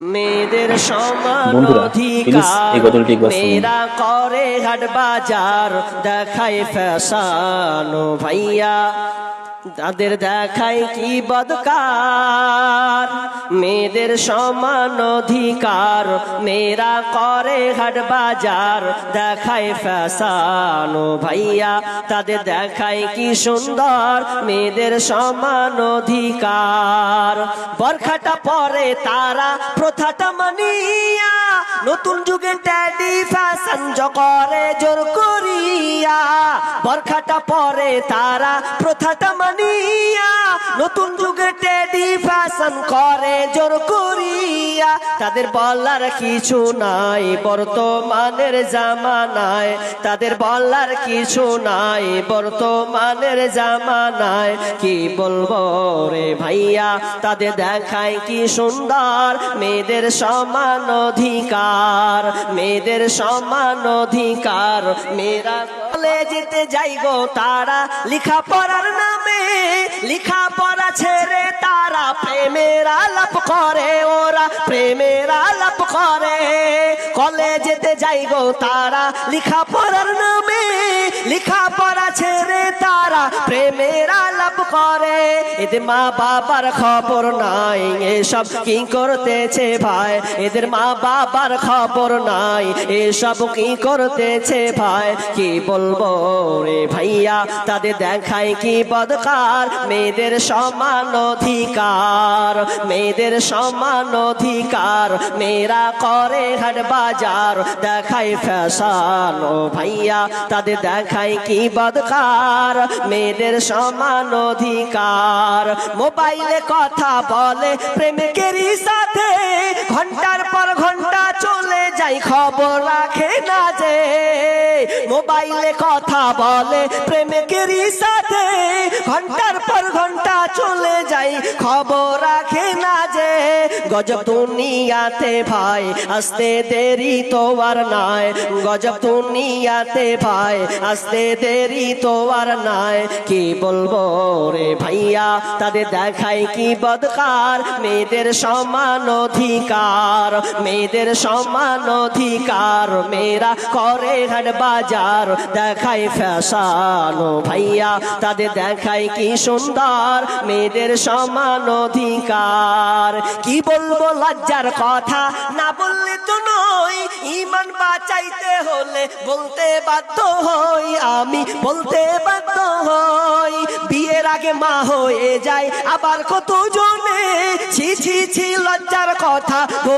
মেয়েদের সমান বন্ধুরা প্লিজ এই অধিকার গজলটি একবার শুনুন। মেয়েরা করে হাট বাজার দেখায় ফ্যাশন ও ভাইয়া তাদের দেখায় কি বদকার। মেয়েদের সমান অধিকার মেয়েরা করে হাট বাজার দেখায় ফ্যাশন ও ভাইয়া তাদের দেখায় কি সুন্দর মেয়েদের সমান অধিকার। বরখাটা পরে তারা প্রথাটা মানিয়া নতুন যুগে ট্যাডি ফ্যাশন করে জোর করিয়া। বরখাটা পরে তারা প্রথাটা মানিয়া নতুন যুগে ট্যাডি ফ্যাশন করে জোর করিয়া। তাদের বলার কিছু নাই বর্তমানের জামানায়, তাদের বলার কিছু নাই বর্তমানের জামানায়। কি বলবো রে ভাইয়া তাদের দেখায় কি সুন্দর মেয়েদের সমান অধিকার, মেয়েদের সমান অধিকার। মেয়েরা কলেজেতে যাই গো তারা লিখা পড়ার নামে, লিখা পড়া ছেড়ে তারা প্রেমের আলাপ করে, ওরা প্রেমের আলাপ করে। কলেজেতে যাই গো তারা লিখা পড়ার নামে, লিখা পড়া ছেড়ে তারা প্রেমের আলাপ করে। এদের মা বাবার খবর নাই এসব কি করতেছে ভাই, এদের মা বাবার খবর নাই এসব কি করতেছে ভাই। কি বলবো রে ভাইয়া তাদের দেখায় কি বদকার মেয়েদের সমান অধিকার, মেয়েদের সমান অধিকার। মেয়েরা করে হাট বাজার দেখায় ফ্যাশন ও ভাইয়া তাদের দেখায় কি বদকার মেয়েদের সমান অধিকার। মোবাইলে কথা বলে প্রেমিকেরই সাথে ঘন্টার পর ঘন্টা চলে যায় খবর রাখে না যে। মোবাইলে কথা বলে প্রেমিকেরই সাথে ঘন্টার পর ঘন্টা চলে যায় খবর রাখে না যে। গজব দুনিয়াতে ভাই আসতে দেরি তো আর নাই, গজব দুনিয়াতে ভাই আসতে দেরি তো আর নাই। কি বলবো রে ভাইয়া তাদের দেখায় কি বদকার মেয়েদের সমান অধিকার, মেয়েদের সমান অধিকার। মেয়েরা করে হাট বাজার দেখায় ফ্যাশন ও ভাইয়া তাদের দেখায় কি সুন্দর মেয়েদের সমান অধিকার। কি বলবো লজ্জার কথা না বললে তো নয়, ঈমান বাঁচাইতে হলে বলতে বাধ্য হই, আমি বলতে বাধ্য হই। বিয়ের আগে মা হয়ে যায় আবার কত জনে, ছি ছি ছি লজ্জার কথা।